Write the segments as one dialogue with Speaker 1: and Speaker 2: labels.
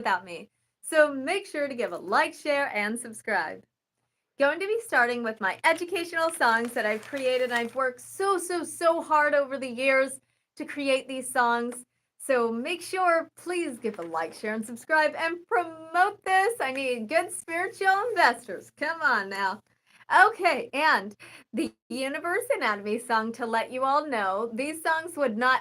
Speaker 1: without me. So make sure to give a like, share, and subscribe. Going to be starting with my educational songs that I've created. I've worked so hard over the years to create these songs. So make sure, please give a like, share, and subscribe and promote this. I need good spiritual investors. Come on now. Okay, and the Universe Anatomy song, to let you all know, these songs would not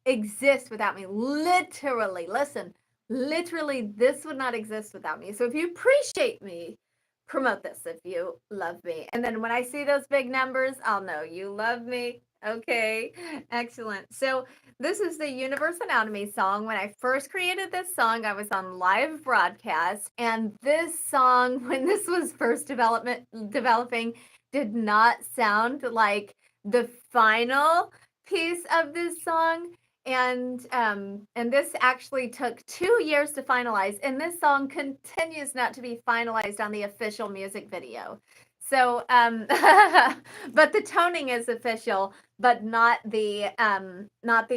Speaker 1: exist without me. Literally, listen, literally, this would not exist without me. So if you appreciate me, promote this if you love me. And then when I see those big numbers, I'll know you love me. Okay, excellent. So this is the Universe Anatomy song. When I first created this song, I was on live broadcast, and this song, when this was first developing, did not sound like the final piece of this song. And this actually took 2 years to finalize, and this song continues not to be finalized on the official music video. So, but the toning is official, but not the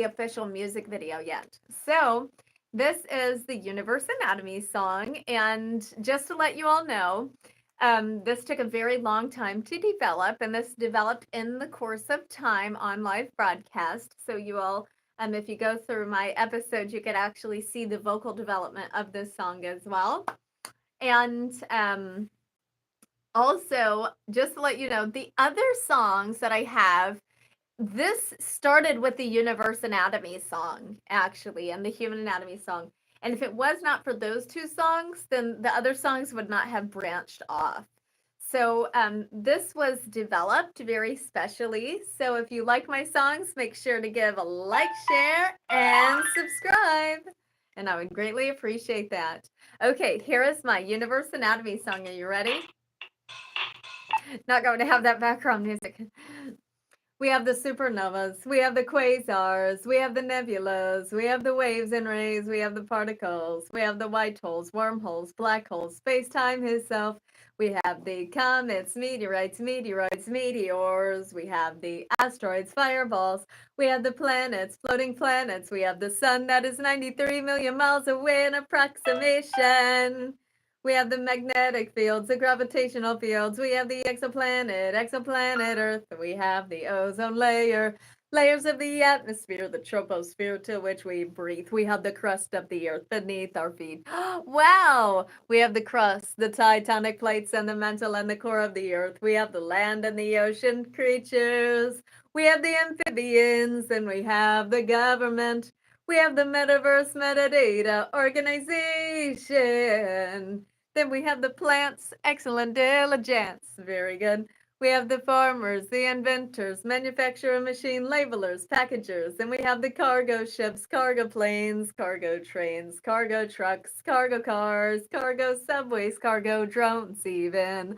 Speaker 1: official music video yet. So, this is the Universe Anatomy song, and just to let you all know, this took a very long time to develop, and this developed in the course of time on live broadcast. So you all, if you go through my episodes, you could actually see the vocal development of this song as well. And also, just to let you know, the other songs that I have, this started with the Universe Anatomy song, actually, and the Human Anatomy song. And if it was not for those two songs, then the other songs would not have branched off. So this was developed very specially. So if you like my songs, make sure to give a like, share, and subscribe. And I would greatly appreciate that. Okay, here is my Universe Anatomy song. Are you ready? Not going to have that background music. We have the supernovas, we have the quasars, we have the nebulas, we have the waves and rays, we have the particles, we have the white holes, wormholes, black holes, space-time itself. We have the comets, meteorites, meteoroids, meteors. We have the asteroids, fireballs. We have the planets, floating planets. We have the sun that is 93 million miles away in approximation. We have the magnetic fields, the gravitational fields. We have the exoplanet Earth. We have the ozone layer, layers of the atmosphere, the troposphere to which we breathe. We have the crust of the Earth beneath our feet. Wow! We have the crust, the tectonic plates, and the mantle and the core of the Earth. We have the land and the ocean creatures. We have the amphibians, and we have the government. We have the metaverse metadata organization. Then we have the plants, excellent diligence, very good. We have the farmers, the inventors, manufacturer machine labelers, packagers. Then we have the cargo ships, cargo planes, cargo trains, cargo trucks, cargo cars, cargo subways, cargo drones even.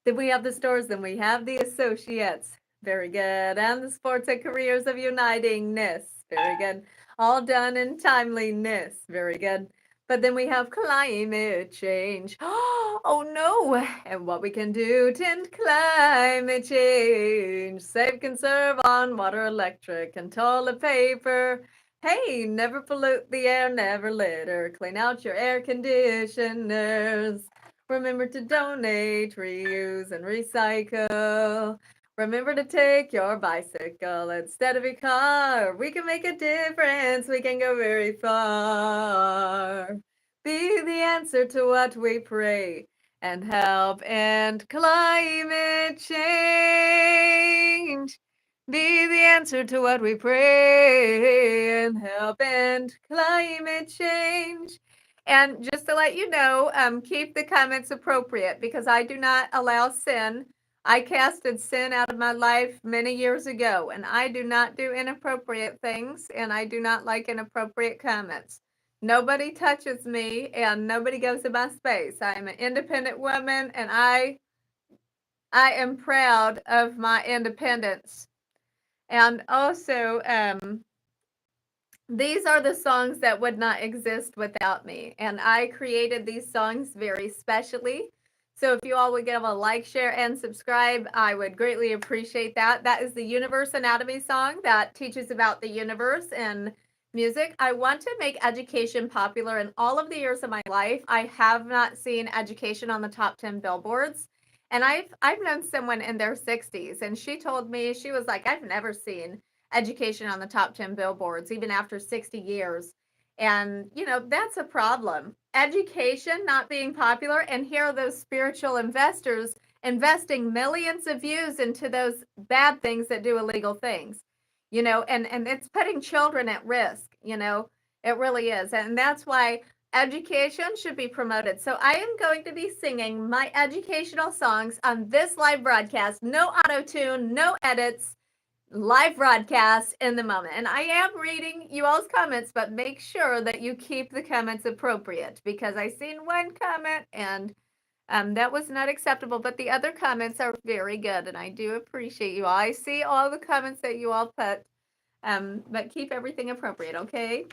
Speaker 1: Then we have the stores, then we have the associates. Very good. And the sports and careers of unitingness. Very good. All done in timeliness. Very good. But then we have climate change. Oh no! And what we can do to end climate change. Save, conserve on water, electric, and toilet paper. Hey, never pollute the air, never litter. Clean out your air conditioners. Remember to donate, reuse, and recycle. Remember to take your bicycle instead of your car. We can make a difference. We can go very far. Be the answer to what we pray and help end climate change. Be the answer to what we pray and help end climate change. And just to let you know, keep the comments appropriate because I do not allow sin. I casted sin out of my life many years ago, and I do not do inappropriate things, and I do not like inappropriate comments. Nobody touches me, and nobody goes in my space. I am an independent woman, and I am proud of my independence. And also, these are the songs that would not exist without me. And I created these songs very specially. So if you all would give a like, share, and subscribe, I would greatly appreciate that. That is the Universe Anatomy song that teaches about the universe and music. I want to make education popular. In all of the years of my life, I have not seen education on the top 10 billboards. And I've known someone in their 60s, and she told me, she was like, I've never seen education on the top 10 billboards, even after 60 years. And, that's a problem. Education not being popular, and here are those spiritual investors investing millions of views into those bad things that do illegal things, and it's putting children at risk, it really is. And that's why education should be promoted. So I am going to be singing my educational songs on this live broadcast. No auto tune, no edits, live broadcast in the moment. And I am reading you all's comments, but make sure that you keep the comments appropriate, because I seen one comment and that was not acceptable, but the other comments are very good, and I do appreciate you all. I see all the comments that you all put, but keep everything appropriate, okay?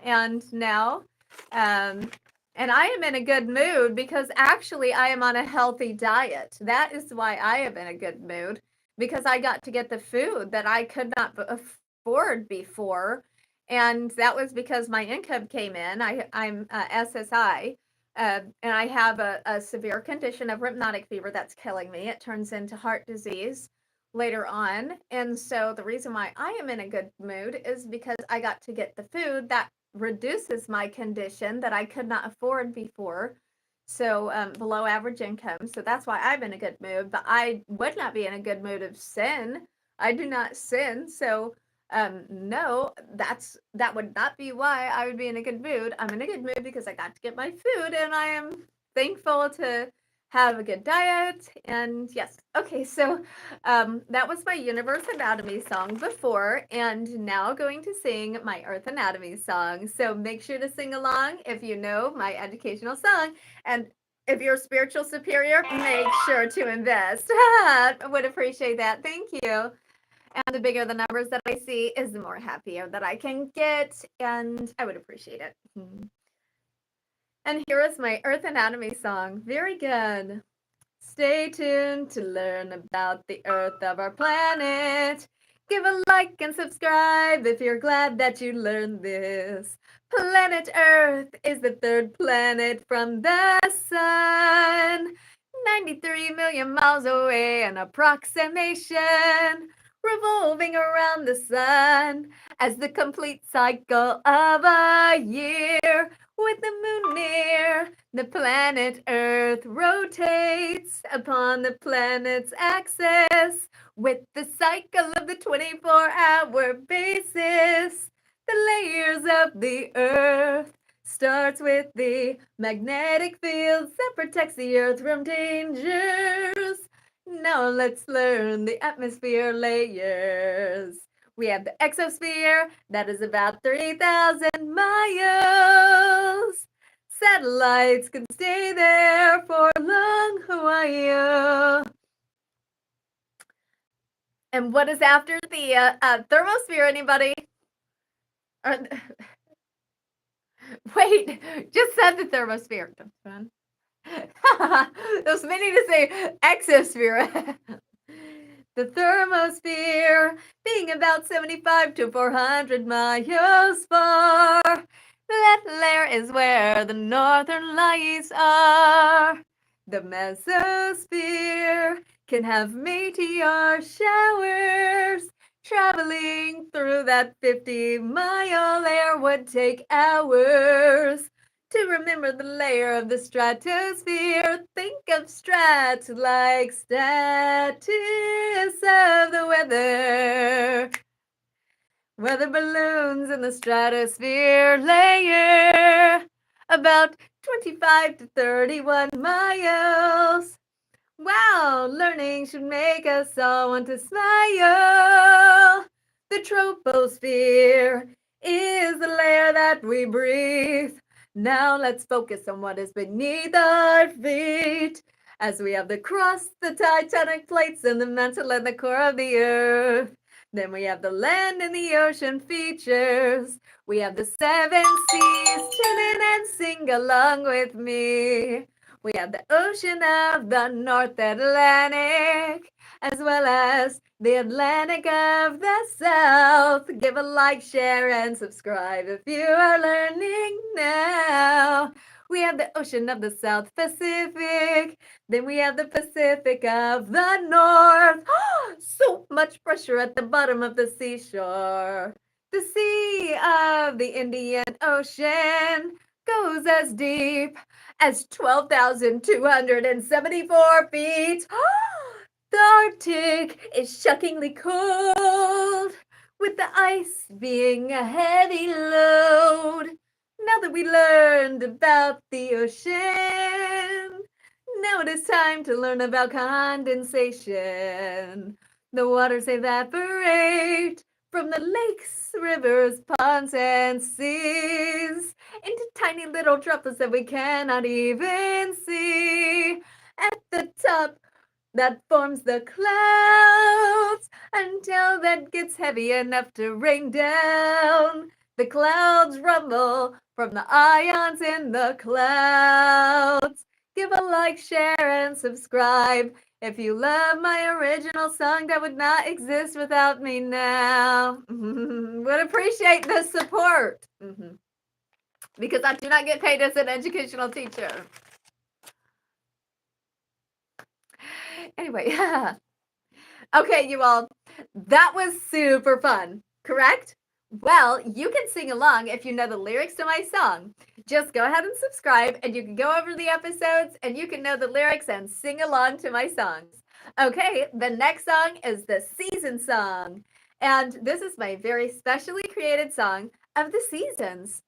Speaker 1: And now, and I am in a good mood because actually I am on a healthy diet. That is why I am in a good mood, because I got to get the food that I could not afford before. And that was because my income came in. I'm SSI, and I have a severe condition of rheumatic fever that's killing me. It turns into heart disease later on. And so the reason why I am in a good mood is because I got to get the food that reduces my condition that I could not afford before. So below average income. So that's why I'm in a good mood. But I would not be in a good mood of sin. I do not sin. So no, that would not be why I would be in a good mood. I'm in a good mood because I got to get my food, and I am thankful to have a good diet. And yes, okay, so that was my universe anatomy song before, and now going to sing my earth anatomy song. So make sure to sing along if you know my educational song, and if you're a spiritual superior, make sure to invest. I would appreciate that. Thank you. And the bigger the numbers that I see is the more happier that I can get, and I would appreciate it. And here is my earth anatomy song. Very good. Stay tuned to learn about the earth of our planet. Give a like and subscribe if you're glad that you learned this. Planet Earth is the third planet from the sun. 93 million miles away, an approximation, revolving around the sun as the complete cycle of a year. With the moon near, the planet Earth rotates upon the planet's axis with the cycle of the 24-hour basis. The layers of the Earth starts with the magnetic field that protects the Earth from dangers. Now let's learn the atmosphere layers. We have the exosphere, that is about 3,000 miles. Satellites can stay there for a long while. And what is after the thermosphere, anybody? Wait, just said the thermosphere. Those many to say exosphere. The thermosphere being about 75 to 400 miles far. That layer is where the northern lights are. The mesosphere can have meteor showers. Traveling through that 50-mile layer would take hours. To remember the layer of the stratosphere, think of strats like status of the weather. Weather balloons in the stratosphere layer, about 25 to 31 miles. Wow, learning should make us all want to smile. The troposphere is the layer that we breathe. Now let's focus on what is beneath our feet, as we have the crust, the tectonic plates, and the mantle and the core of the earth. Then we have the land and the ocean features. We have the seven seas. Tune in and sing along with me. We have the ocean of the North Atlantic, as well as the Atlantic of the South. Give a like, share, and subscribe if you are learning now. We have the ocean of the South Pacific. Then we have the Pacific of the North. So much pressure at the bottom of the seashore. The Sea of the Indian Ocean goes as deep as 12,274 feet. The Arctic is shockingly cold, with the ice being a heavy load. Now that we learned about the ocean, now it is time to learn about condensation. The waters evaporate from the lakes, rivers, ponds, and seas into tiny little droplets that we cannot even see. At the top, that forms the clouds until that gets heavy enough to rain down. The clouds rumble from the ions in the clouds. Give a like, share, and subscribe if you love my original song that would not exist without me now. Would appreciate the support. Because I do not get paid as an educational teacher. Anyway, okay, you all, that was super fun, correct? Well, you can sing along if you know the lyrics to my song. Just go ahead and subscribe, and you can go over the episodes, and you can know the lyrics and sing along to my songs. Okay, the next song is the season song, and this is my very specially created song of the seasons.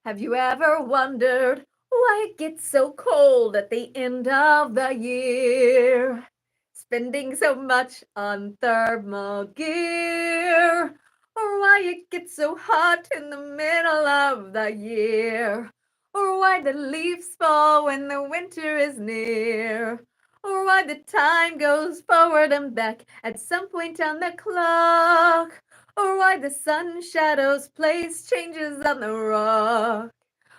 Speaker 1: Have you ever wondered why it gets so cold at the end of the year? Spending so much on thermal gear, or why it gets so hot in the middle of the year, or why the leaves fall when the winter is near, or why the time goes forward and back at some point on the clock, or why the sun shadows place changes on the rock,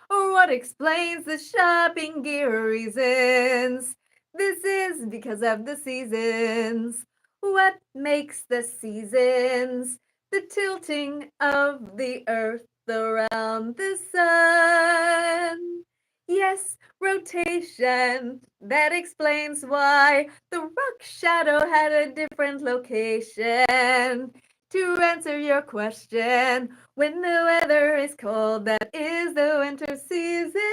Speaker 1: or what explains the shopping gear reasons. This is because of the seasons. What makes the seasons? The tilting of the earth around the sun. Yes, rotation. That explains why the rock shadow had a different location. To answer your question, when the weather is cold, that is the winter season.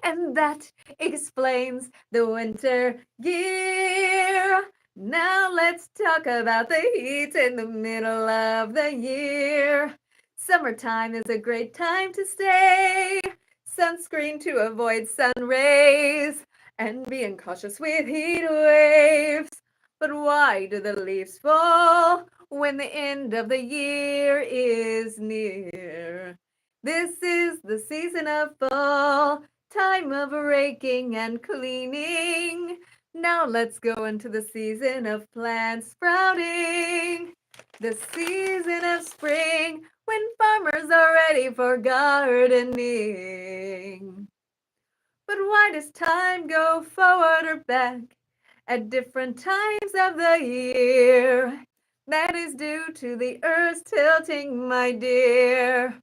Speaker 1: And that explains the winter gear. Now let's talk about the heat in the middle of the year. Summertime is a great time to stay. Sunscreen to avoid sun rays and being cautious with heat waves. But why do the leaves fall when the end of the year is near? This is the season of fall, time of raking and cleaning. Now let's go into the season of plant sprouting. The season of spring, when farmers are ready for gardening. But why does time go forward or back at different times of the year? That is due to the earth's tilting, my dear.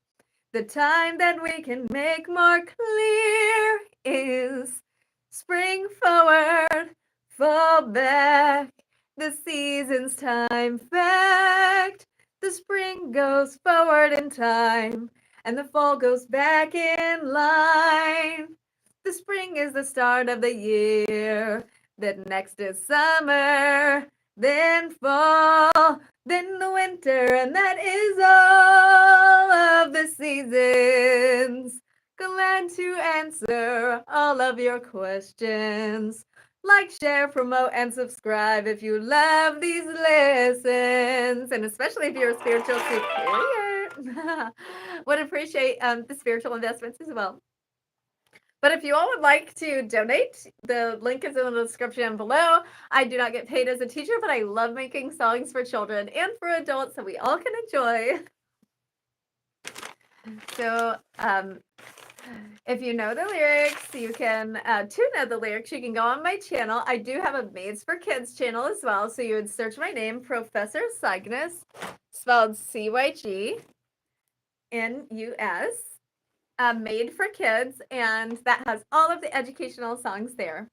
Speaker 1: The time that we can make more clear is spring forward, fall back, the season's time fact. The spring goes forward in time, and the fall goes back in line. The spring is the start of the year, then next is summer, then fall, then the winter, and that is all of the seasons. Glad to answer all of your questions. Like, share, promote, and subscribe if you love these lessons, and especially if you're a spiritual superior. Would appreciate the spiritual investments as well. But if you all would like to donate, the link is in the description below. I do not get paid as a teacher, but I love making songs for children and for adults so we all can enjoy. So, If you know the lyrics, you can, to know the lyrics, you can go on my channel. I do have a Maids for Kids channel as well. So you would search my name, Professor Cygnus, spelled Cygnus, Made for Kids, and that has all of the educational songs there.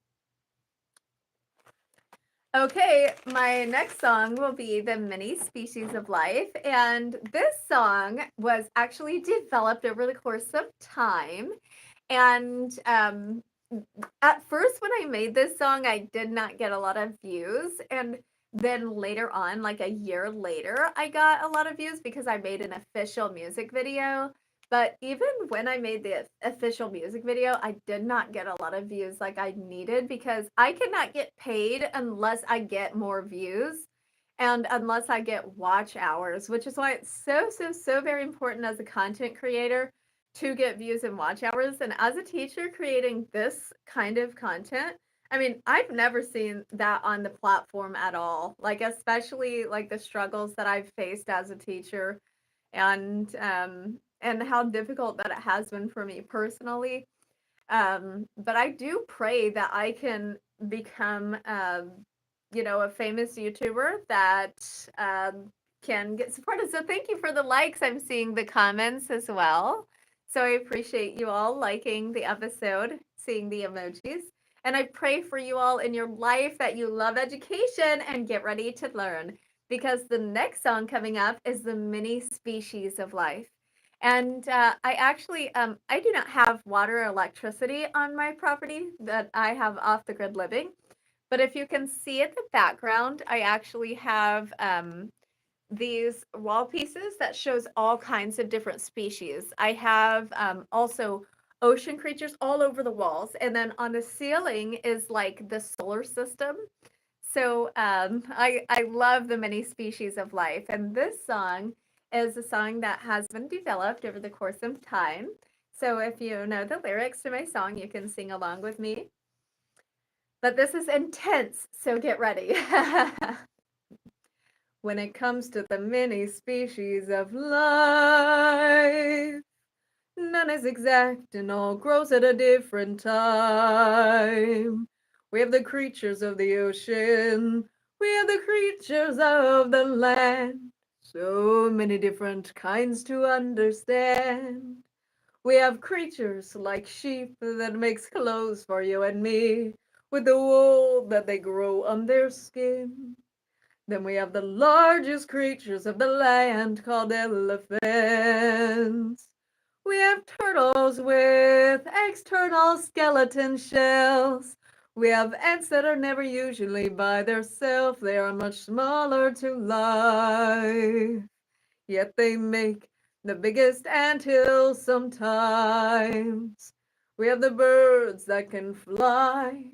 Speaker 1: Okay, my next song will be The Many Species of Life, and this song was actually developed over the course of time. And at first, when I made this song, I did not get a lot of views. And then later on, like a year later, I got a lot of views because I made an official music video. But even when I made the official music video, I did not get a lot of views like I needed because I cannot get paid unless I get more views and unless I get watch hours, which is why it's so, so, so very important as a content creator to get views and watch hours. And as a teacher creating this kind of content, I mean, I've never seen that on the platform at all. Like, especially like the struggles that I've faced as a teacher and how difficult that it has been for me personally. But I do pray that I can become, a famous YouTuber that can get supported. So thank you for the likes. I'm seeing the comments as well. So I appreciate you all liking the episode, seeing the emojis. And I pray for you all in your life that you love education and get ready to learn because the next song coming up is The Many Species of Life. And I actually, I do not have water or electricity on my property that I have off the grid living. But if you can see in the background, I actually have these wall pieces that shows all kinds of different species. I have also ocean creatures all over the walls. And then on the ceiling is like the solar system. So I love the many species of life. And this song is a song that has been developed over the course of time. So if you know the lyrics to my song, you can sing along with me. But this is intense, so get ready. When it comes to the many species of life, none is exact and all grows at a different time. We have the creatures of the ocean, we have the creatures of the land. So many different kinds to understand. We have creatures like sheep that makes clothes for you and me, with the wool that they grow on their skin. Then we have the largest creatures of the land called elephants. We have turtles with external skeleton shells. We have ants that are never usually by themselves. They are much smaller to life. Yet they make the biggest anthills sometimes. We have the birds that can fly.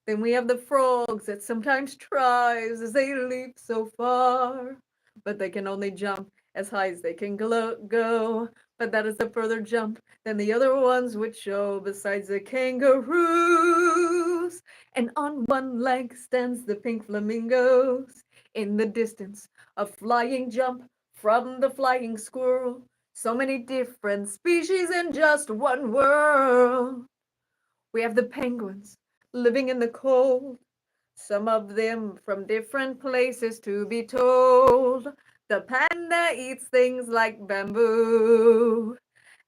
Speaker 1: Then we have the frogs that sometimes tries as they leap so far. But they can only jump as high as they can go. But that is a further jump than the other ones would show besides the kangaroos. And on one leg stands the pink flamingos. In the distance, a flying jump from the flying squirrel. So many different species in just one world. We have the penguins living in the cold, some of them from different places to be told. The panda eats things like bamboo,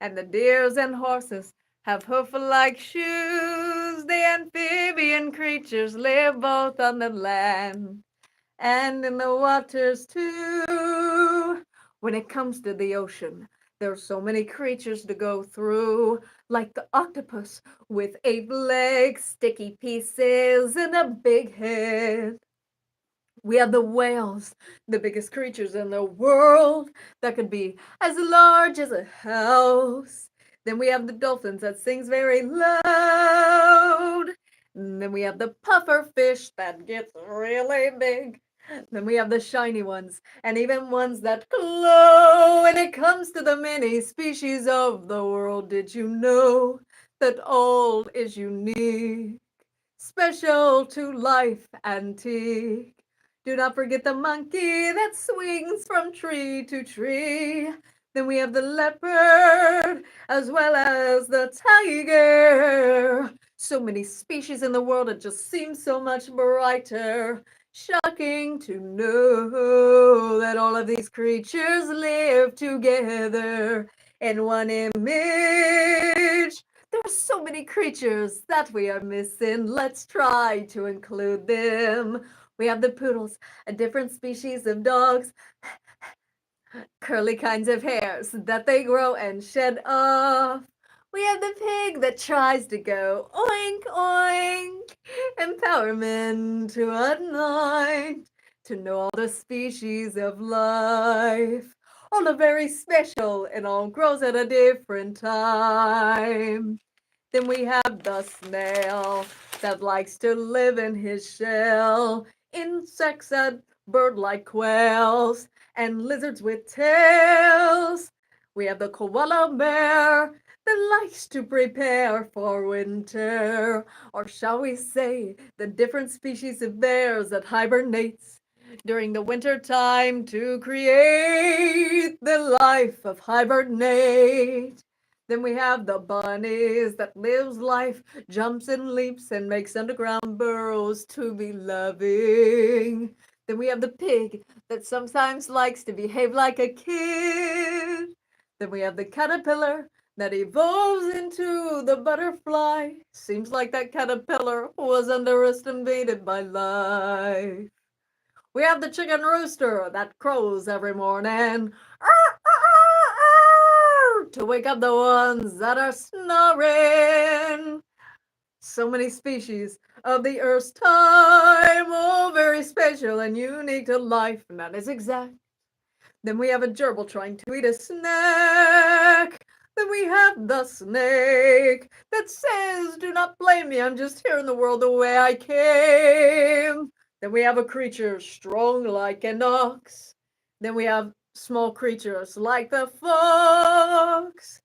Speaker 1: and the deers and horses have hoof-like shoes. The amphibian creatures live both on the land and in the waters too. When it comes to the ocean, there are so many creatures to go through, like the octopus with 8 legs, sticky pieces, and a big head. We have the whales, the biggest creatures in the world that could be as large as a house. Then we have the dolphins that sings very loud. And then we have the puffer fish that gets really big. Then we have the shiny ones and even ones that glow. When it comes to the many species of the world, did you know that all is unique, special to life antique? Do not forget the monkey that swings from tree to tree. Then we have the leopard as well as the tiger. So many species in the world, it just seems so much brighter. Shocking to know that all of these creatures live together in one image. There are so many creatures that we are missing. Let's try to include them. We have the poodles, a different species of dogs, curly kinds of hairs that they grow and shed off. We have the pig that tries to go oink oink. Empowerment to unite, to know all the species of life. All are very special and all grows at a different time. Then we have the snail that likes to live in his shell. Insects and bird-like quails and lizards with tails. We have the koala bear that likes to prepare for winter. Or shall we say the different species of bears that hibernates during the winter time to create the life of hibernate. Then we have the bunnies that lives life, jumps and leaps and makes underground burrows to be loving. Then we have the pig that sometimes likes to behave like a kid. Then we have the caterpillar that evolves into the butterfly. Seems like that caterpillar was underestimated by life. We have the chicken rooster that crows every morning to wake up the ones that are snoring. So many species of the Earth's time, all very special and unique to life, and that is exact. Then we have a gerbil trying to eat a snack. Then we have the snake that says, do not blame me, I'm just here in the world the way I came. Then we have a creature strong like an ox. Then we have small creatures like the fox.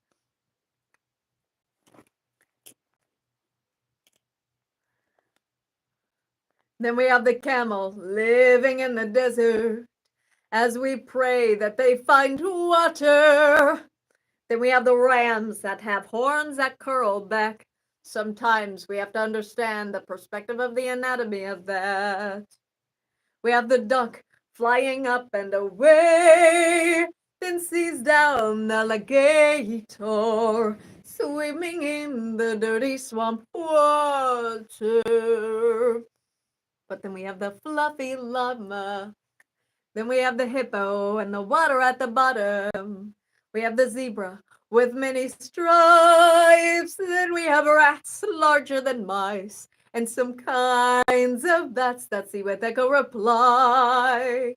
Speaker 1: Then we have the camel living in the desert as we pray that they find water. Then we have the rams that have horns that curl back. Sometimes we have to understand the perspective of the anatomy of that. We have the duck flying up and away, then sees down the alligator swimming in the dirty swamp water. But then we have the fluffy llama. Then we have the hippo and the water at the bottom. We have the zebra with many stripes. Then we have rats larger than mice and some kinds of bats that see with echo reply.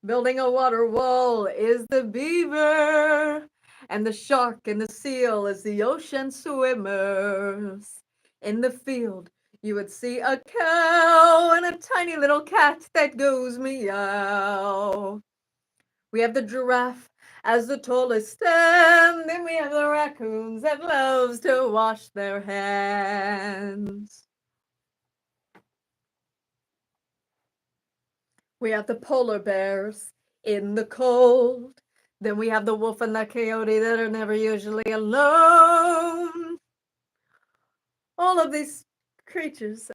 Speaker 1: Building a water wall is the beaver, and the shark and the seal is the ocean swimmers. In the field, you would see a cow and a tiny little cat that goes meow. We have the giraffe as the tallest stem. Then we have the raccoons that loves to wash their hands. We have the polar bears in the cold. Then we have the wolf and the coyote that are never usually alone. All of these creatures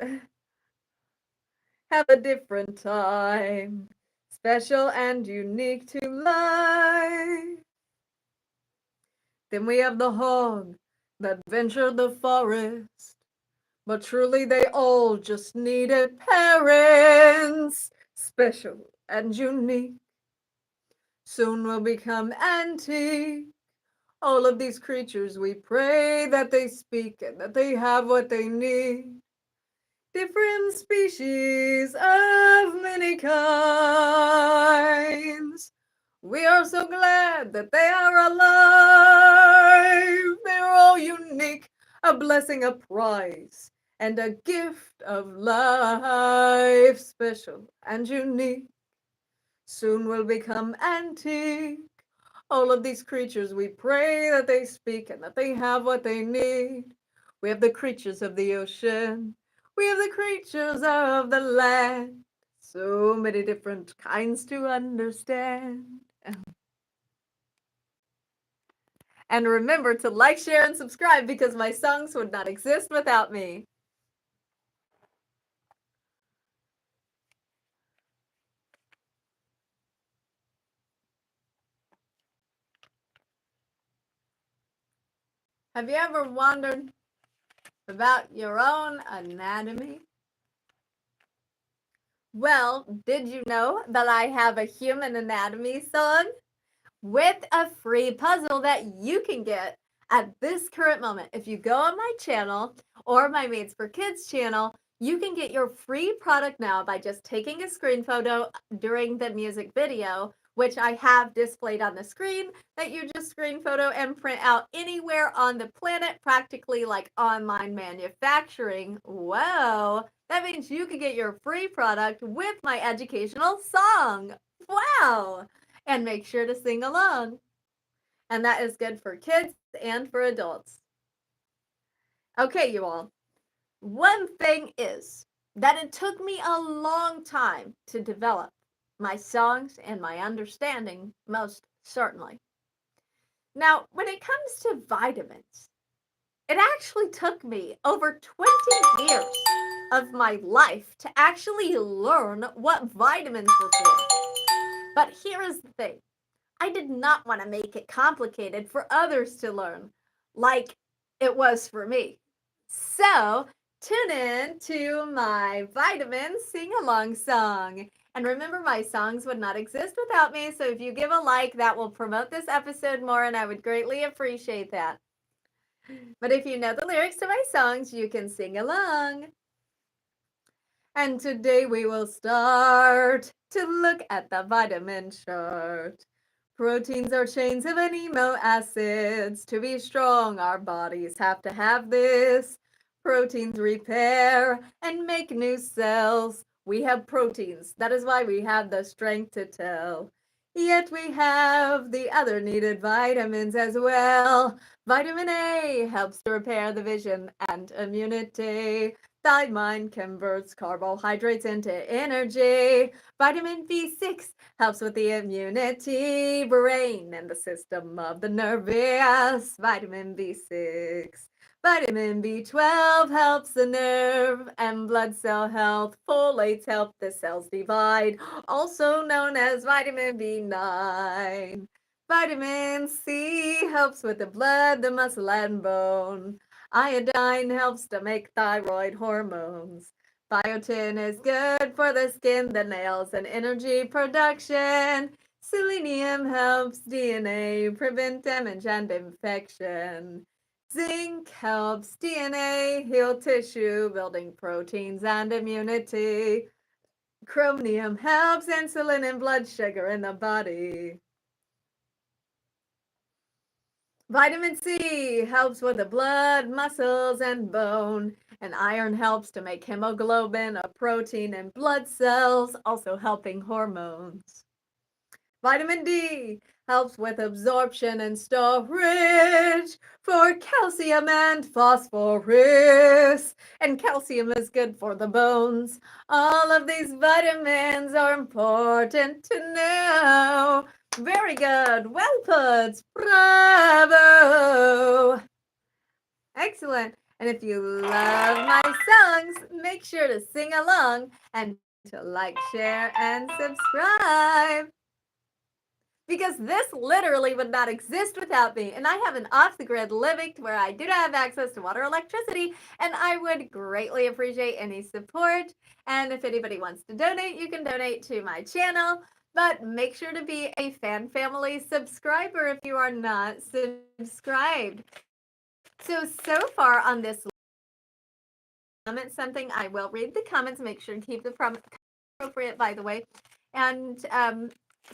Speaker 1: have a different time, special and unique to life. Then we have the hog that ventured the forest, but truly they all just needed parents, special and unique. Soon will become antique. All of these creatures, we pray that they speak and that they have what they need. Different species of many kinds. We are so glad that they are alive. They're all unique, a blessing, a prize, and a gift of life, special and unique. Soon will become antique. All of these creatures, we pray that they speak and that they have what they need. We have the creatures of the ocean. We have the creatures of the land, so many different kinds to understand. And remember to like, share, and subscribe because my songs would not exist without me. Have you ever wondered about your own anatomy? Well, did you know that I have a human anatomy song with a free puzzle that you can get at this current moment? If you go on my channel or my Mates for Kids channel, you can get your free product now by just taking a screen photo during the music video, which I have displayed on the screen, that you just screen photo and print out anywhere on the planet, practically like online manufacturing. Whoa, that means you can get your free product with my educational song. Wow. And make sure to sing along. And that is good for kids and for adults. Okay, you all. One thing is that it took me a long time to develop my songs and my understanding, most certainly. Now, when it comes to vitamins, it actually took me over 20 years of my life to actually learn what vitamins were for. But here is the thing. I did not want to make it complicated for others to learn, like it was for me. So tune in to my vitamin sing-along song. And remember, my songs would not exist without me, so if you give a like, that will promote this episode more, and I would greatly appreciate that. But if you know the lyrics to my songs, you can sing along. And today we will start to look at the vitamin chart. Proteins are chains of amino acids. To be strong, our bodies have to have this. Proteins repair and make new cells. We have proteins. That is why we have the strength to tell. Yet we have the other needed vitamins as well. Vitamin A helps to repair the vision and immunity. Thy mind converts carbohydrates into energy. Vitamin B6 helps with the immunity, brain, and the system of the nervous. Vitamin B6. Vitamin B12 helps the nerve and blood cell health. Folates help the cells divide, also known as vitamin B9. Vitamin C helps with the blood, the muscle, and bone. Iodine helps to make thyroid hormones. Biotin is good for the skin, the nails, and energy production. Selenium helps DNA prevent damage and infection. Zinc helps DNA heal tissue, building proteins and immunity. Chromium helps insulin and blood sugar in the body. Vitamin C helps with the blood, muscles, and bone. And iron helps to make hemoglobin, a protein in blood cells, also helping hormones. Vitamin D helps with absorption and storage for calcium and phosphorus. And calcium is good for the bones. All of these vitamins are important to know. Very good. Well put. Bravo. Excellent. And if you love my songs, make sure to sing along and to like, share, and subscribe. Because this literally would not exist without me. And I have an off-the-grid living where I do not have access to water or electricity, and I would greatly appreciate any support. And if anybody wants to donate, you can donate to my channel. But make sure to be a fan family subscriber if you are not subscribed. So far on this comment something, I will read the comments. Make sure to keep the appropriate, by the way. And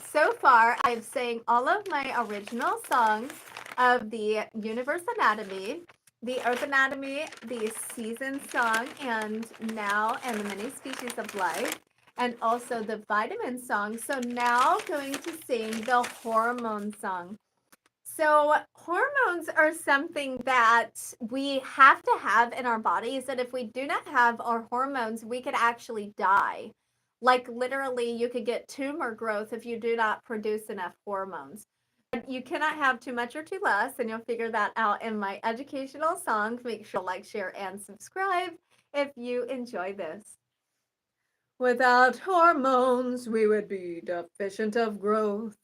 Speaker 1: so far, I've sang all of my original songs of the Universe Anatomy, the Earth Anatomy, the Season Song, and Now and the Many Species of Life, and also the Vitamin Song. So now going to sing the Hormone Song. So hormones are something that we have to have in our bodies, and if we do not have our hormones, we could actually die. Like literally, you could get tumor growth if you do not produce enough hormones. You cannot have too much or too less, and you'll figure that out in my educational song. Make sure to like, share, and subscribe if you enjoy this. Without hormones, we would be deficient of growth.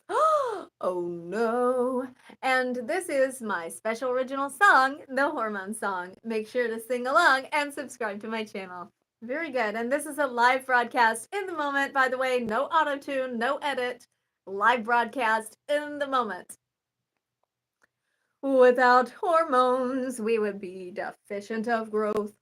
Speaker 1: Oh no. And this is my special original song, the hormone song. Make sure to sing along and subscribe to my channel. Very good. And this is a live broadcast in the moment, by the way. No auto tune, no edit. Live broadcast in the moment. Without hormones, we would be deficient of growth.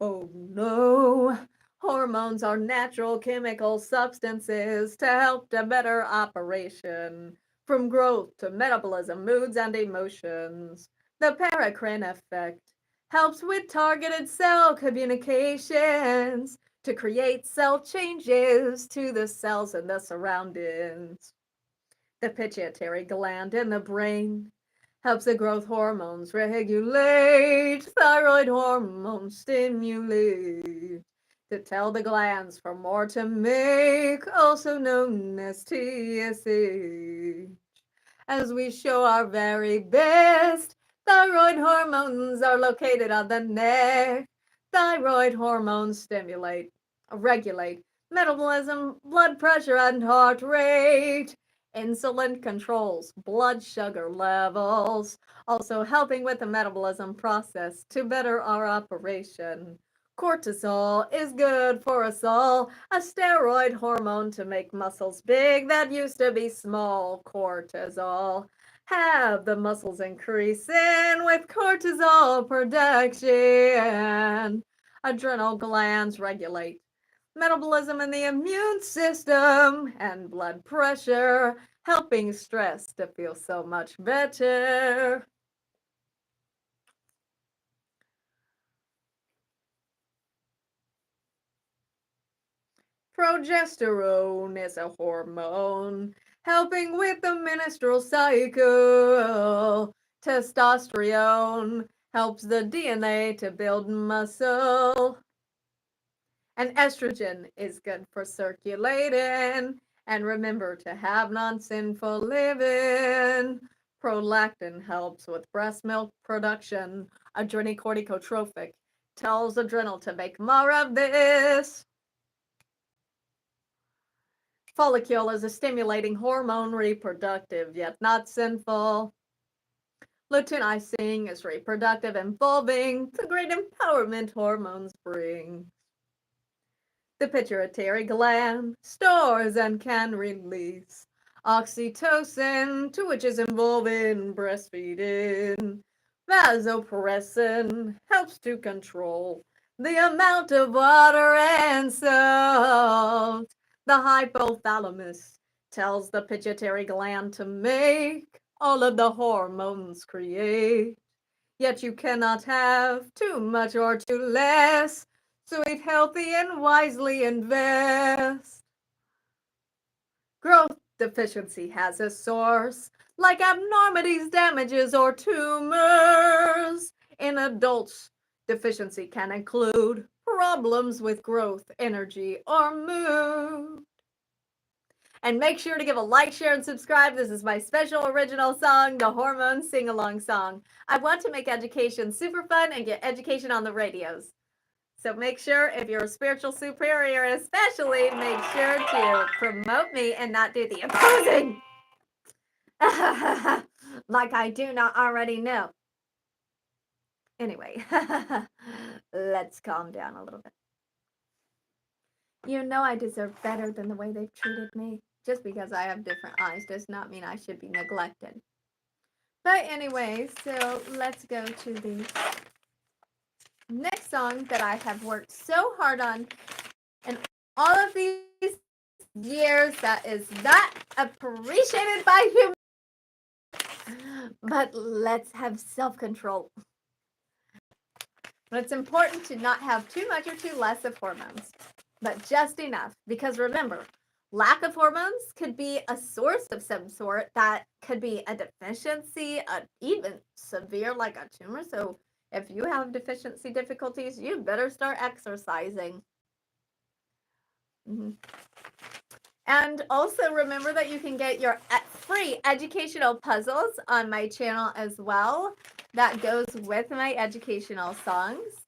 Speaker 1: Oh no. Hormones are natural chemical substances to help the better operation, from growth to metabolism, moods, and emotions. The paracrine effect helps with targeted cell communications to create cell changes to the cells and the surroundings. The pituitary gland in the brain helps the growth hormones regulate, thyroid hormones stimulate to tell the glands for more to make, also known as TSH. As we show our very best, thyroid hormones are located on the neck. Thyroid hormones stimulate, regulate metabolism, blood pressure, and heart rate. Insulin controls blood sugar levels, also helping with the metabolism process to better our operation. Cortisol is good for us all, a steroid hormone to make muscles big that used to be small. Cortisol have the muscles increasing with cortisol production. Adrenal glands regulate metabolism in the immune system and blood pressure, helping stress to feel so much better. Progesterone is a hormone helping with the menstrual cycle. Testosterone helps the DNA to build muscle. And estrogen is good for circulating. And remember to have non-sinful living. Prolactin helps with breast milk production. Adrenocorticotropic tells adrenal to make more of this. Follicle is a stimulating hormone, reproductive yet not sinful. Luteinizing is reproductive, involving the great empowerment hormones bring. The pituitary gland stores and can release oxytocin, to which is involved in breastfeeding. Vasopressin helps to control the amount of water and salt. The hypothalamus tells the pituitary gland to make all of the hormones create. Yet you cannot have too much or too less. So eat healthy and wisely invest. Growth deficiency has a source, like abnormalities, damages, or tumors. In adults, deficiency can include problems with growth, energy, or mood. And make sure to give a like, share, and subscribe. This is my special original song, the Hormone Sing-Along Song. I want to make education super fun and get education on the radios. So make sure, if you're a spiritual superior especially, make sure to promote me and not do the opposing. Like I do not already know. Anyway, let's calm down a little bit. You know I deserve better than the way they've treated me. Just because I have different eyes does not mean I should be neglected. But anyway, so let's go to the next song that I have worked so hard on and all of these years that is not appreciated by humans. But let's have self-control. But it's important to not have too much or too less of hormones, but just enough. Because remember, lack of hormones could be a source of some sort. That could be a deficiency, even severe like a tumor. So if you have deficiency difficulties, you better start exercising. Mhm. And also remember that you can get your free educational puzzles on my channel as well. That goes with my educational songs.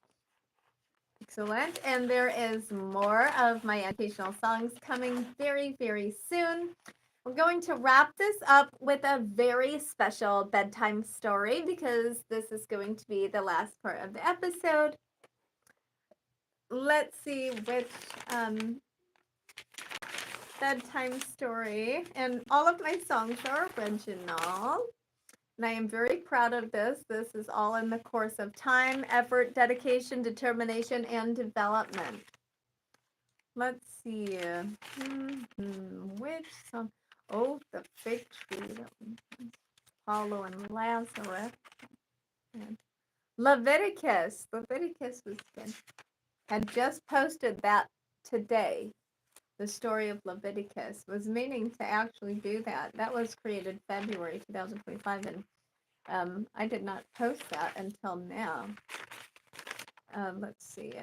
Speaker 1: Excellent. And there is more of my educational songs coming very, very soon. We're going to wrap this up with a very special bedtime story because this is going to be the last part of the episode. Let's see which bedtime story. And all of my songs are original. And I am very proud of this. This is all in the course of time, effort, dedication, determination, and development. Let's see. Which song? Oh, the fig tree. Apollo and Lazarus. And Leviticus. Leviticus was good. Had just posted that today. The story of Leviticus. Was meaning to actually do that. That was created February 2025, and I did not post that until now. Let's see.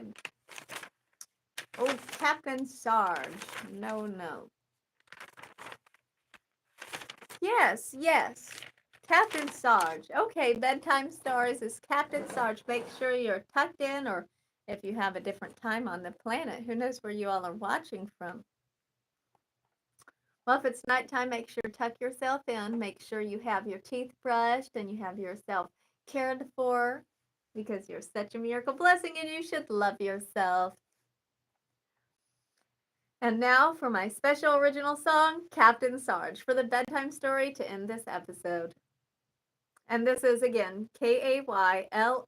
Speaker 1: Oh, Captain Sarge. No. Yes. Captain Sarge. Okay, bedtime stories is Captain Sarge. Make sure you're tucked in, or if you have a different time on the planet, who knows where you all are watching from. Well, if it's nighttime, make sure to tuck yourself in. Make sure you have your teeth brushed and you have yourself cared for because you're such a miracle blessing and you should love yourself. And now for my special original song, Captain Sarge, for the bedtime story to end this episode. And this is again Kaylan,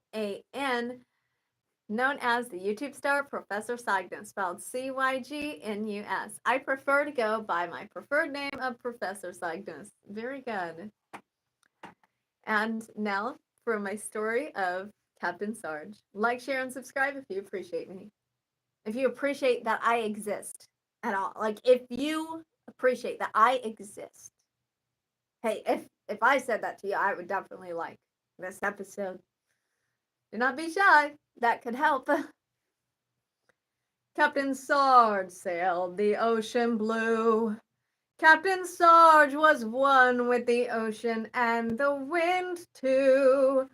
Speaker 1: known as the YouTube star Professor Cygnus, spelled Cygnus. I prefer to go by my preferred name of Professor Cygnus. Very good. And now for my story of Captain Sarge. Like, share, and subscribe if you appreciate me. If you appreciate that I exist at all. Like, if you appreciate that I exist. Hey, if I said that to you, I would definitely like this episode. Do not be shy. That could help. Captain Sarge sailed the ocean blue. Captain Sarge was one with the ocean and the wind too.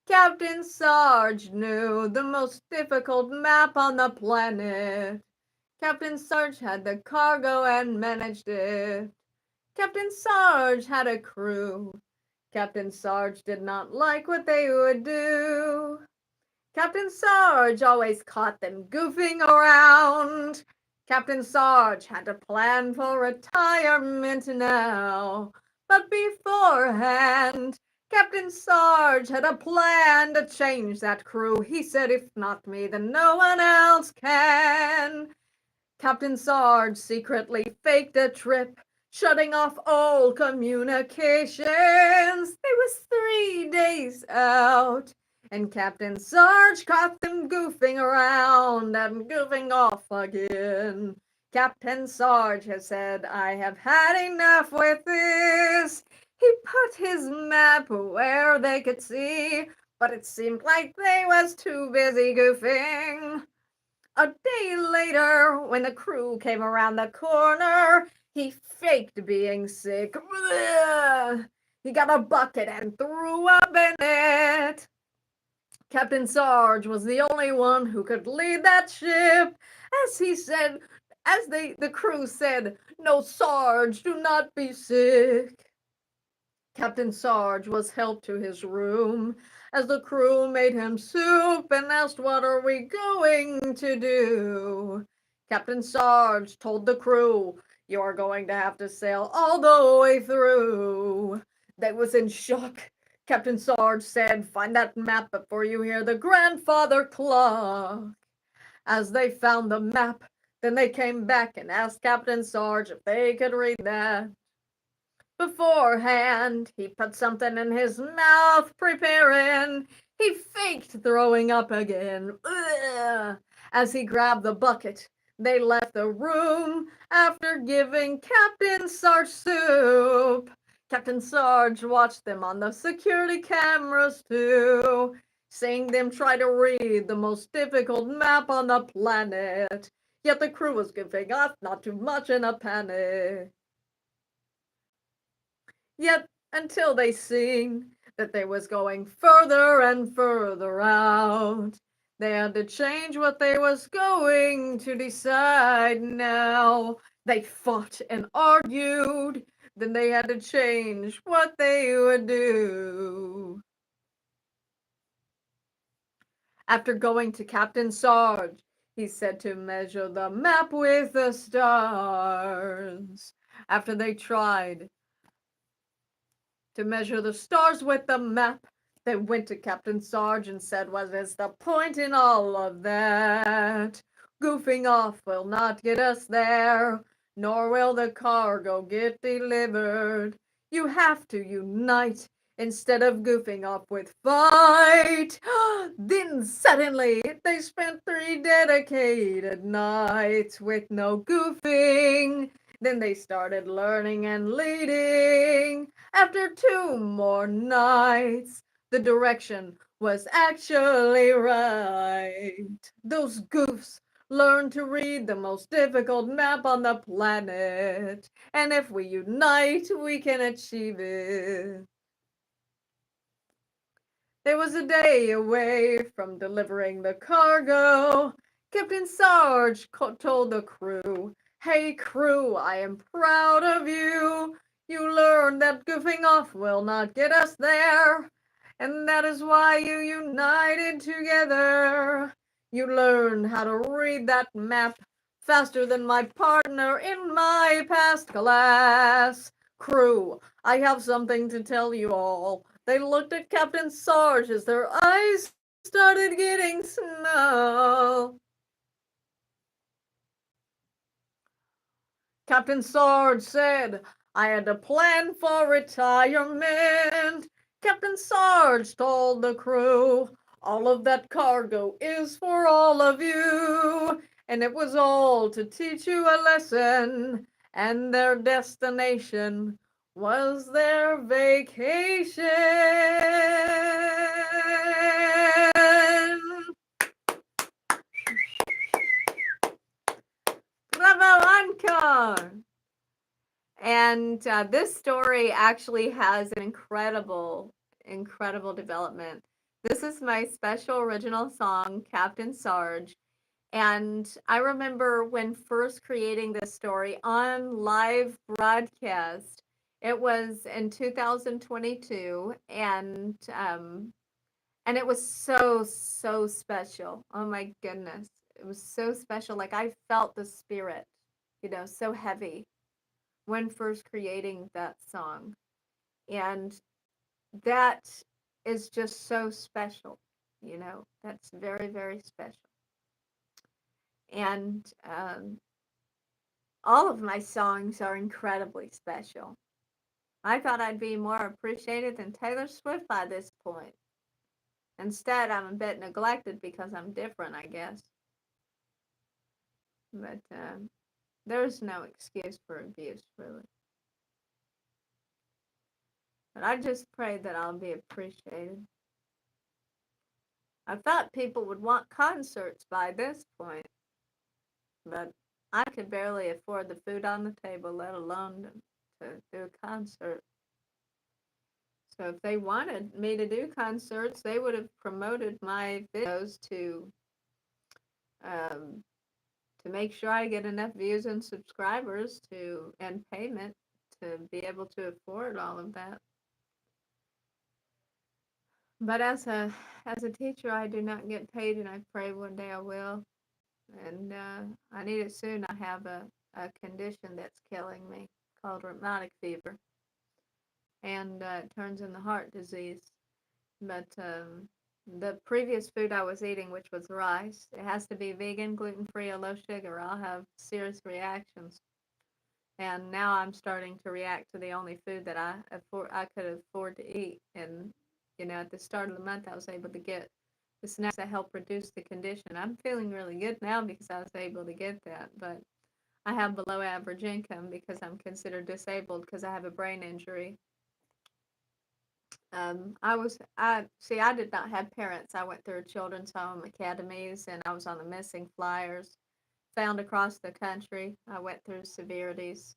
Speaker 1: Captain Sarge knew the most difficult map on the planet. Captain Sarge had the cargo and managed it. Captain Sarge had a crew. Captain Sarge did not like what they would do. Captain Sarge always caught them goofing around. Captain Sarge had to plan for retirement now. But beforehand, Captain Sarge had a plan to change that crew. He said, if not me, then no one else can. Captain Sarge secretly faked a trip, shutting off all communications. They was 3 days out, and Captain Sarge caught them goofing around and goofing off again. Captain Sarge has said, I have had enough with this. He put his map where they could see, but it seemed like they was too busy goofing. A day later, when the crew came around the corner, he faked being sick. He got a bucket and threw up in it. Captain Sarge was the only one who could lead that ship. As he said, as the crew said, no, Sarge, do not be sick. Captain Sarge was helped to his room as the crew made him soup and asked, what are we going to do? Captain Sarge told the crew, you're going to have to sail all the way through. They was in shock. Captain Sarge said, find that map before you hear the grandfather clock. As they found the map, then they came back and asked Captain Sarge if they could read that. Beforehand, he put something in his mouth, preparing. He faked throwing up again. Ugh. As he grabbed the bucket, they left the room after giving Captain Sarge soup. Captain Sarge watched them on the security cameras too, seeing them try to read the most difficult map on the planet. Yet the crew was giving off not too much in a panic. Yet until they seen that they was going further and further out, they had to change what they was going to decide now. They fought and argued, then they had to change what they would do. After going to Captain Sarge, he said to measure the map with the stars. After they tried to measure the stars with the map, they went to Captain Sarge and said, what is the point in all of that? Goofing off will not get us there, nor will the cargo get delivered. You have to unite instead of goofing off with fight. Then suddenly they spent 3 dedicated nights with no goofing. Then they started learning and leading. After 2 more nights, the direction was actually right. Those goofs learned to read the most difficult map on the planet. And if we unite, we can achieve it. They was a day away from delivering the cargo. Captain Sarge told the crew, hey crew, I am proud of you. You learned that goofing off will not get us there. And that is why you united together. You learned how to read that map faster than my partner in my past class. Crew, I have something to tell you all. They looked at Captain Sarge as their eyes started getting snow. Captain Sarge said, I had a plan for retirement. Captain Sarge told the crew, all of that cargo is for all of you. And it was all to teach you a lesson. And their destination was their vacation. Bravo, encore! And this story actually has an incredible, incredible development. This is my special original song, Captain Sarge. And I remember when first creating this story on live broadcast, it was in 2022, and it was so, so special. Oh my goodness. It was so special. Like I felt the spirit, so heavy when first creating that song. And that is just so special, that's very, very special. And all of my songs are incredibly special. I thought I'd be more appreciated than Taylor Swift by this point. Instead, I'm a bit neglected because I'm different, I guess. But there's no excuse for abuse, really. But I just pray that I'll be appreciated. I thought people would want concerts by this point, but I could barely afford the food on the table, let alone to do a concert. So if they wanted me to do concerts, they would have promoted my videos to make sure I get enough views and subscribers and payment to be able to afford all of that. But as a teacher, I do not get paid, and I pray one day I will. And I need it soon. I have a condition that's killing me called rheumatic fever, and it turns into heart disease. But the previous food I was eating, which was rice, it has to be vegan, gluten-free, or low sugar. I'll have serious reactions. And now I'm starting to react to the only food that I could afford to eat. And at the start of the month, I was able to get the snacks that help reduce the condition. I'm feeling really good now because I was able to get that. But I have below average income because I'm considered disabled because I have a brain injury. I did not have parents. I went through children's home academies, and I was on the missing flyers found across the country. I went through severities.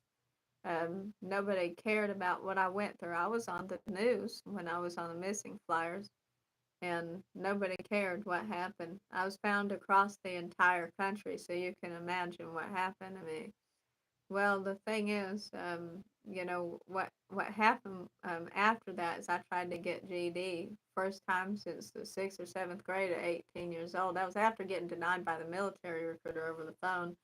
Speaker 1: Nobody cared about what I went through. I was on the news when I was on the missing flyers, and nobody cared what happened. I was found across the entire country, so you can imagine what happened to me. Well, the thing is, what happened after that is I tried to get GED first time since the sixth or seventh grade at 18 years old. That was after getting denied by the military recruiter over the phone.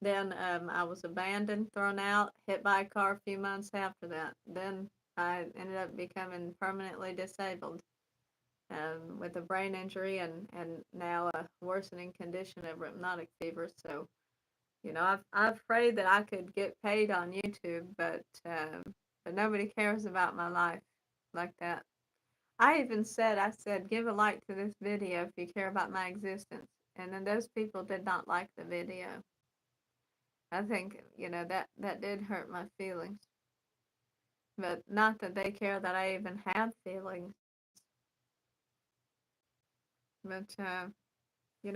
Speaker 1: Then I was abandoned, thrown out, hit by a car a few months after that. Then I ended up becoming permanently disabled with a brain injury and now a worsening condition of hypnotic fever. So I've prayed that I could get paid on YouTube, but nobody cares about my life like that. I even said, I said, give a like to this video if you care about my existence. And then those people did not like the video. I think, that did hurt my feelings. But not that they care that I even have feelings. But,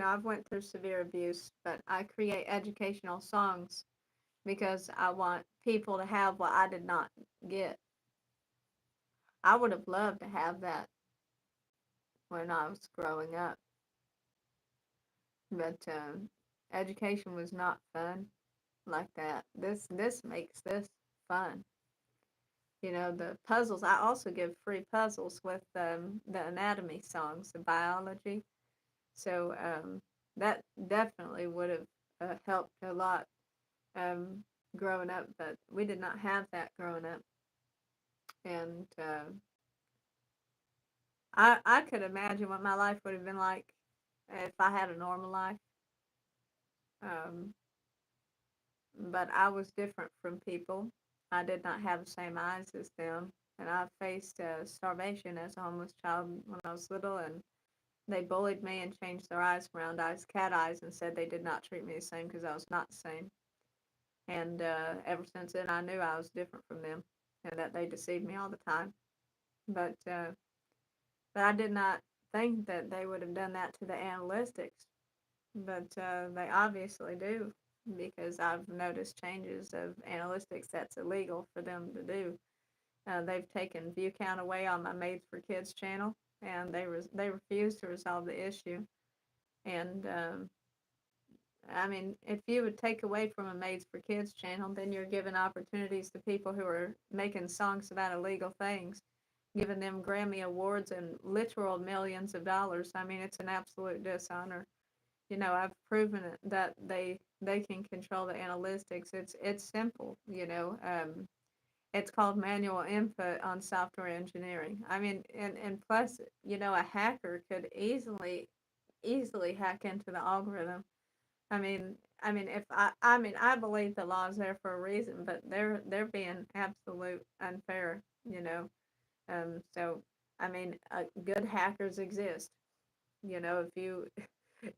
Speaker 1: I've went through severe abuse, but I create educational songs because I want people to have what I did not get. I would have loved to have that when I was growing up, but education was not fun like that. This makes this fun. The puzzles. I also give free puzzles with the anatomy songs, the biology. So that definitely would have helped a lot um, growing up, but we did not have that growing up, and I could imagine what my life would have been like if I had a normal life. Um, but I was different from people. I did not have the same eyes as them, and I faced starvation as a homeless child when I was little, and they bullied me and changed their eyes from round eyes, cat eyes, and said they did not treat me the same because I was not the same. And ever since then, I knew I was different from them, and that they deceived me all the time. But but I did not think that they would have done that to the analytics. But they obviously do because I've noticed changes of analytics that's illegal for them to do. They've taken view count away on my Maids for Kids channel, and they refuse to resolve the issue. And I mean, if you would take away from a Maids for Kids channel, then you're giving opportunities to people who are making songs about illegal things, giving them Grammy awards and literal millions of dollars. I mean, it's an absolute dishonor. I've proven it that they can control the analytics. It's simple. It's called manual input on software engineering. I mean, and plus, a hacker could easily hack into the algorithm. I mean, if I believe the law's there for a reason, but they're being absolute unfair. So I mean, good hackers exist. If you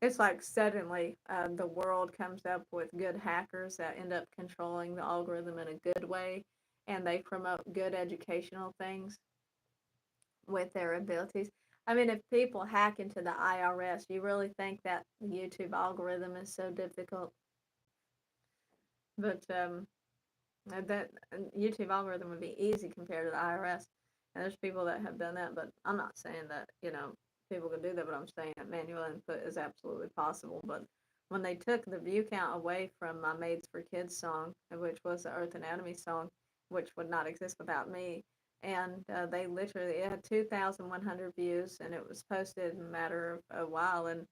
Speaker 1: it's like suddenly the world comes up with good hackers that end up controlling the algorithm in a good way, and they promote good educational things with their abilities. I mean, if people hack into the IRS, you really think that the YouTube algorithm is so difficult? But that YouTube algorithm would be easy compared to the IRS. And there's people that have done that, but I'm not saying that, people can do that, but I'm saying that manual input is absolutely possible. But when they took the view count away from my Maids for Kids song, which was the Earth Anatomy song, which would not exist without me, and they literally, it had 2,100 views, and it was posted in a matter of a while, and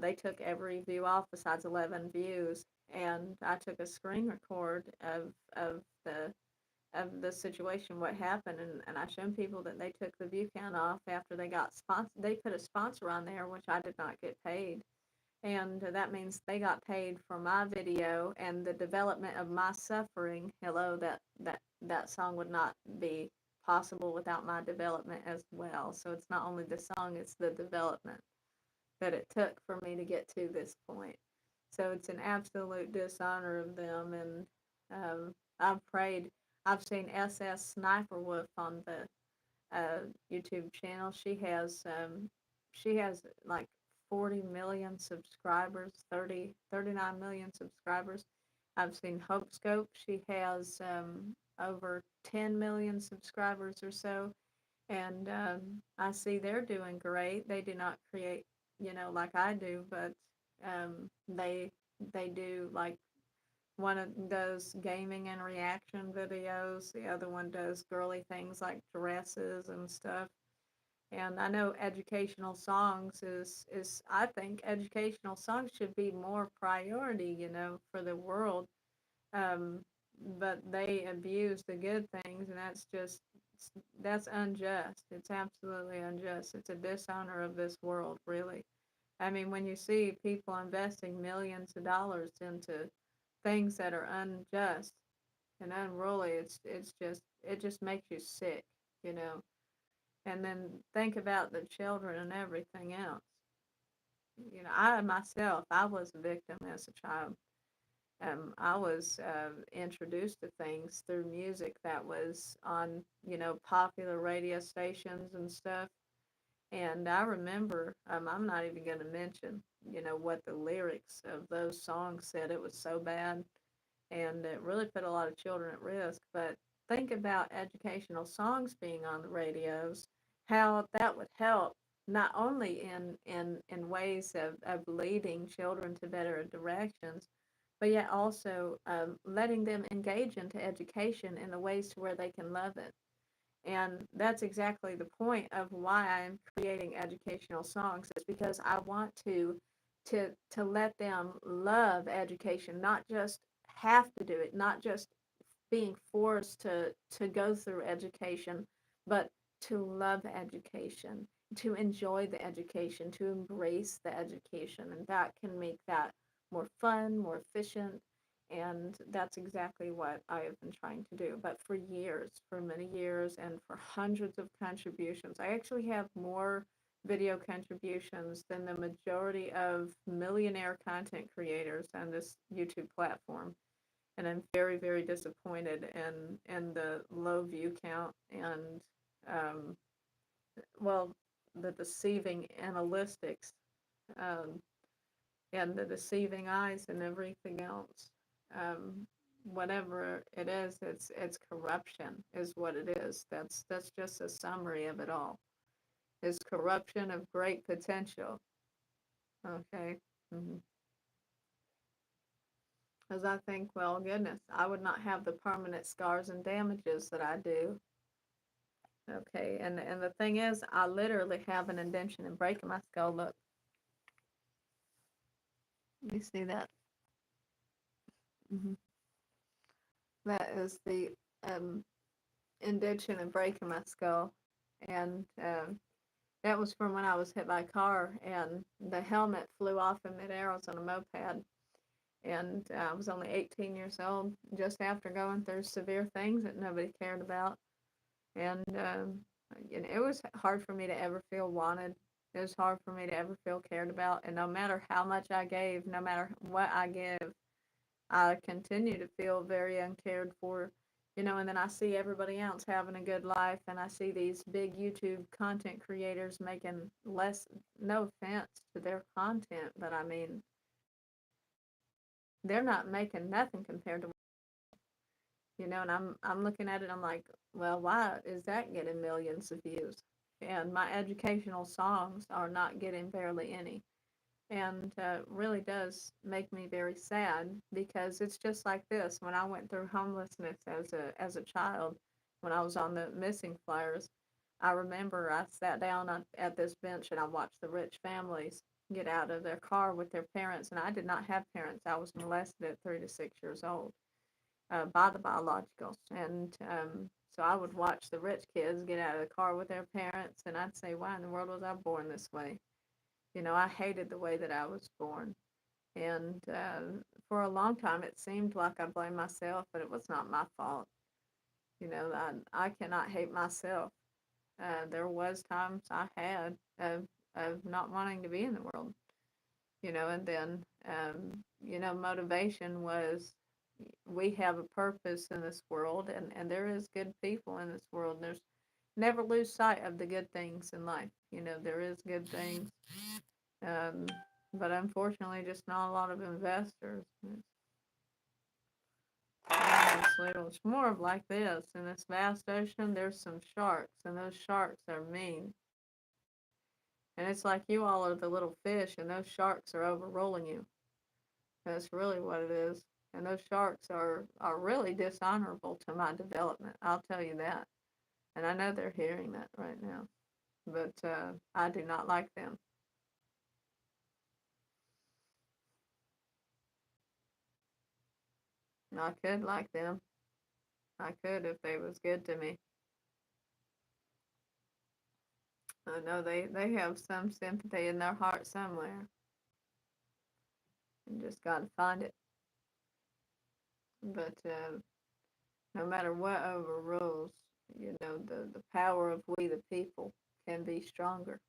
Speaker 1: they took every view off besides 11 views, and I took a screen record of the situation, what happened, and I showed people that they took the view count off after they got sponsor. They put a sponsor on there, which I did not get paid, and that means they got paid for my video and the development of my suffering. Hello, that song would not be possible without my development as well. So it's not only the song, it's the development that it took for me to get to this point. So it's an absolute dishonor of them. And I've prayed. I've seen SS Sniper Wolf on the YouTube channel. She has like 40 million subscribers, 39 million subscribers. I've seen Hope Scope. She has over 10 million subscribers or so. And I see they're doing great. They do not create, like I do, but they do like one of does gaming and reaction videos. The other one does girly things like dresses and stuff. And I know educational songs is I think educational songs should be more priority, for the world. Um, but they abuse the good things, and that's unjust. It's absolutely unjust. It's a dishonor of this world, really. I mean, when you see people investing millions of dollars into things that are unjust and unruly, it just makes you sick, you know. And then think about the children and everything else. I myself, I was a victim as a child. I was introduced to things through music that was on, popular radio stations and stuff. And I remember, I'm not even going to mention, what the lyrics of those songs said. It was so bad, and it really put a lot of children at risk. But think about educational songs being on the radios, how that would help not only in ways of leading children to better directions, but yet also letting them engage into education in the ways to where they can love it. And that's exactly the point of why I'm creating educational songs, is because I want to let them love education, not just have to do it, not just being forced to go through education, but to love education, to enjoy the education, to embrace the education, and that can make that more fun, more efficient, and that's exactly what I have been trying to do. But for years, for many years, and for hundreds of contributions, I actually have more video contributions than the majority of millionaire content creators on this YouTube platform. And I'm very, very disappointed in the low view count and, um, well, the deceiving analytics, um, and the deceiving eyes and everything else. Um, Whatever it is, it's corruption is what it is. That's just a summary of it all. Is corruption of great potential. Okay. Because I think, well, goodness, I would not have the permanent scars and damages that I do. Okay, and the thing is, I literally have an indention and break in my skull. Look, you see that? hmm That is the um, indention and break in my skull, and that was from when I was hit by a car, and the helmet flew off in midair. I was on a moped, and I was only 18 years old, just after going through severe things that nobody cared about. And it was hard for me to ever feel wanted. It was hard for me to ever feel cared about. And no matter how much I gave, no matter what I give, I continue to feel very uncared for. And then I see everybody else having a good life, and I see these big YouTube content creators making less, no offense to their content, but I mean, they're not making nothing compared to, and I'm looking at it, I'm like, well, why is that getting millions of views? And my educational songs are not getting barely any. And really does make me very sad, because it's just like this. When I went through homelessness as a child, when I was on the missing flyers, I remember I sat down at this bench and I watched the rich families get out of their car with their parents. And I did not have parents. I was molested at 3 to 6 years old by the biologicals. And so I would watch the rich kids get out of the car with their parents, and I'd say, why in the world was I born this way? I hated the way that I was born. And for a long time, it seemed like I blamed myself, but it was not my fault. I cannot hate myself. There was times I had of not wanting to be in the world, and then, motivation was, we have a purpose in this world, and there is good people in this world. Never lose sight of the good things in life. There is good things. Um, but unfortunately, just not a lot of investors. Honestly, it's more of like this. In this vast ocean, there's some sharks, and those sharks are mean. And it's like you all are the little fish, and those sharks are overruling you. That's really what it is. And those sharks are really dishonorable to my development. I'll tell you that. And I know they're hearing that right now. But I do not like them. I could like them. I could if they was good to me. I know they have some sympathy in their heart somewhere. You just got to find it. But no matter what overrules, the power of we the people can be stronger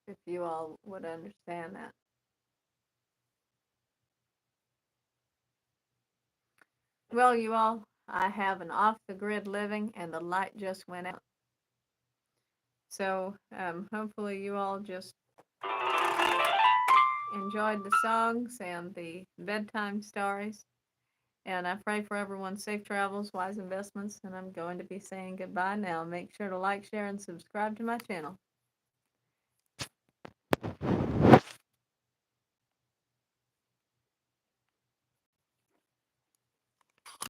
Speaker 1: if you all would understand that. Well, you all, I have an off the grid living and the light just went out. So hopefully you all just enjoyed the songs and the bedtime stories. And I pray for everyone's safe travels, wise investments, and I'm going to be saying goodbye now. Make sure to like, share, and subscribe to my channel.